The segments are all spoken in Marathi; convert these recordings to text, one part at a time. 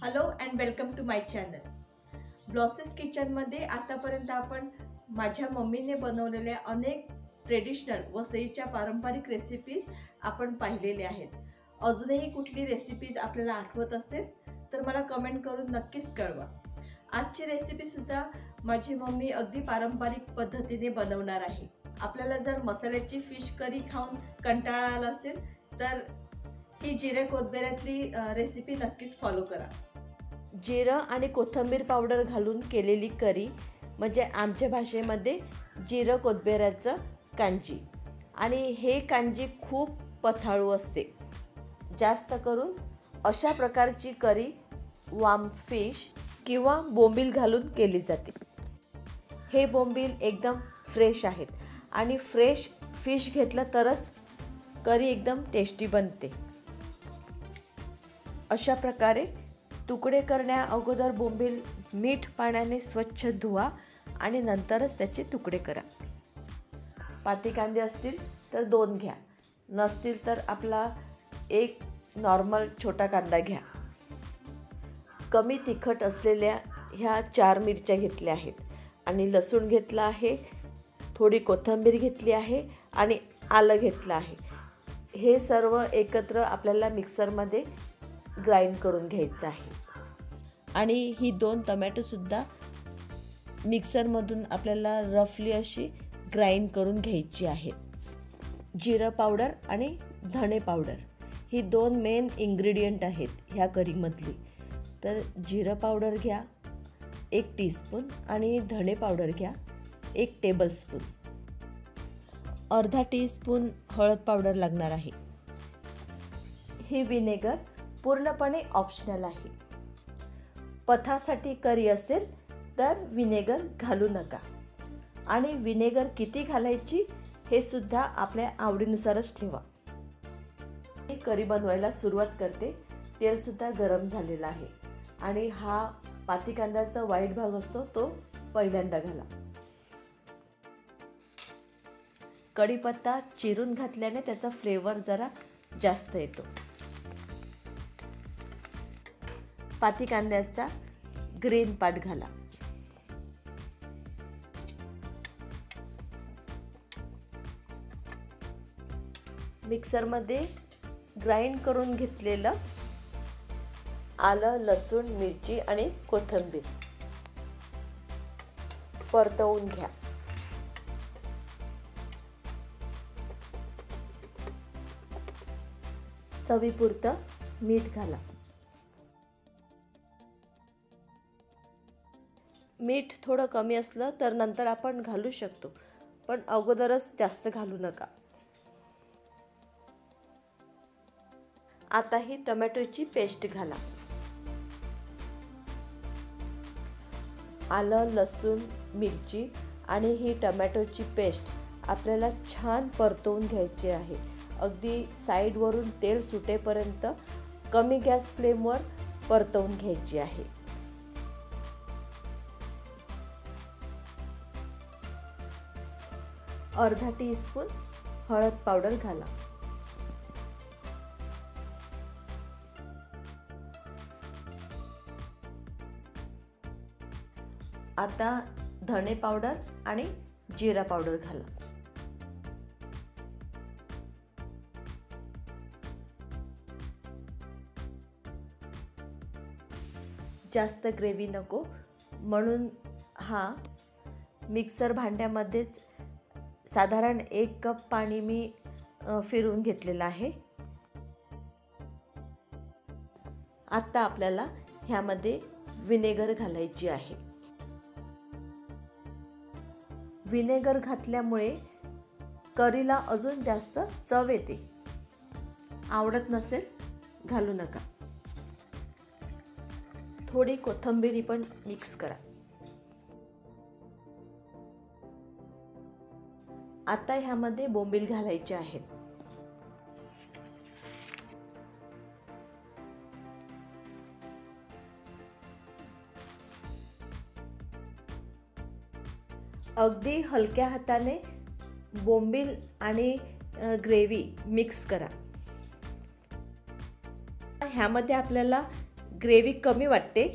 Hello and welcome to my channel Blossoms किचनमध्ये आतापर्यंत आपण माझ्या मम्मीने बनवलेल्या अनेक ट्रेडिशनल व सईच्या पारंपरिक रेसिपीज आपण पाहिलेले आहेत। अजूनही कुठली रेसिपीज आपल्याला आठवत असेल तर मला कमेंट करून नक्कीच कळवा। आजची रेसिपी सुद्धा माझी मम्मी अगदी पारंपरिक पद्धतीने बनवणार आहे। आपल्याला जर मसाल्याची फिश करी खाऊन कंटाळा आला असेल तर ही जिरे कोथिंबीरची रेसिपी नक्कीच फॉलो करा। जिरं आणि कोथिंबीर पावडर घालून केलेली करी म्हणजे आमच्या भाषेमध्ये जिरं कोथिंबीरचं कांजी। आणि हे कांजी खूप पथाळू असते। जास्त करून अशा प्रकारची करी वाम फिश किंवा बोंबील घालून केली जाते। हे बोंबील एकदम फ्रेश आहेत आणि फ्रेश फिश घेतलं तरच करी एकदम टेस्टी बनते। अशा प्रकारे तुकडे करण्या अगोदर बोंबील मीठ पाण्याने स्वच्छ धुवा आणि नंतरच त्याचे तुकडे करा। पाती कांदे असतील तर 2 घ्या, नसतील तर आपला एक नॉर्मल छोटा कांदा घ्या। कमी तिखट असलेल्या ह्या 4 मिरच्या घेतल्या आहेत आणि लसूण घेतला आहे, थोडी कोथिंबीर घेतली आहे आणि आलं घेतलं आहे। हे सर्व एकत्र आपल्याला मिक्सरमध्ये ग्राइंड करून घ्यायचं आहे। आणि ही 2 टोमॅटो सुद्धा मिक्सरमधून आपल्याला रफली अशी ग्राइंड करून घ्यायची आहे। जिरं पावडर आणि धणे पावडर ही 2 मेन इंग्रेडियंट आहेत ह्या करीमधली। तर जिरं पावडर घ्या 1 टीस्पून आणि धणे पावडर घ्या 1 टेबलस्पून। अर्धा टीस्पून हळद पावडर लागणार आहे। ही विनेगर पूर्णपणे ऑप्शनल आहे। पथासाठी करी असेल तर विनेगर घालू नका आणि विनेगर किती घालायची हे सुद्धा आपल्या आवडीनुसारच ठेवा। मी करी बनवायला सुरुवात करते। तेल सुद्धा गरम झालेलं आहे आणि हा पाती कांद्याचा वाईट भाग असतो तो पहिल्यांदा घाला। कढीपत्ता चिरून घातल्याने त्याचा फ्लेवर जरा जास्त येतो। पाती कांद्याचा ग्रीन पार्ट घाला। मिक्सरमध्ये ग्राइंड करून घेतलेलं आलं, लसूण, मिरची आणि कोथिंबीर परतवून घ्या। चवीपुरतं मीठ घाला। मीठ थोडं कमी असलं तर नंतर आपण घालू शकतो, पण अगोदरच जास्त घालू नका। आता ही टोमॅटोची पेस्ट घाला। आलं, लसूण, मिरची आणि ही टोमॅटोची पेस्ट आपल्याला छान परतवून घ्यायची आहे। अगदी साईडवरून तेल सुटेपर्यंत कमी गॅस फ्लेमवर परतवून घ्यायची आहे। अर्धा टीस्पून हळद पावडर घाला। आता धणे पावडर आणि जिरा पावडर घाला। जास्त ग्रेव्ही नको म्हणून हा मिक्सर भांड्यामध्येच साधारण 1 कप पाणी मी फिरवून घेतलेलं आहे। आता आपल्याला ह्यामध्ये विनेगर घालायची आहे। विनेगर घातल्यामुळे करीला अजून जास्त चव येते। आवडत नसेल घालू नका। थोडी कोथिंबीर पण मिक्स करा। आता ह्यामध्ये बोंबील घालायचे आहेत। अगदी हलक्या हाताने बोंबील आणि ग्रेव्ही मिक्स करा। ह्यामध्ये आपल्याला ग्रेव्ही कमी वाटते,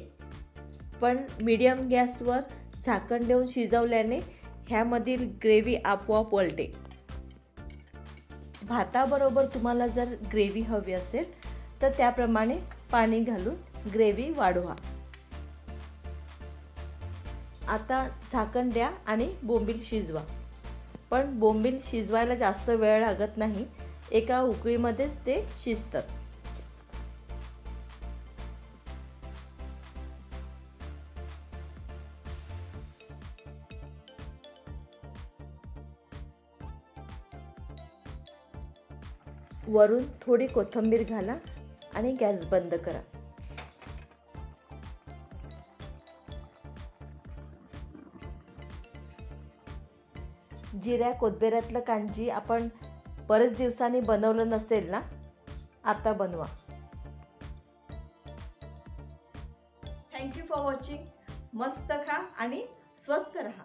पण मीडियम गॅसवर झाकण देऊन शिजवल्याने ह्यामधील ग्रेव्ही आपोआप वळते। भाताबरोबर तुम्हाला जर ग्रेव्ही हवी असेल तर त्याप्रमाणे पाणी घालून ग्रेव्ही वाढवा। आता झाकण द्या आणि बोंबील शिजवा, पण बोंबील शिजवायला जास्त वेळ लागत नाही, एका उकळीमध्येच ते शिजतात। वरून थोडी कोथिंबीर घाला आणि गॅस बंद करा। जिऱ्या कोथिंबीरातलं कांजी आपण बरेच दिवसांनी बनवलं नसेल ना, आता बनवा। Thank you for watching. मस्त खा आणि स्वस्थ रहा।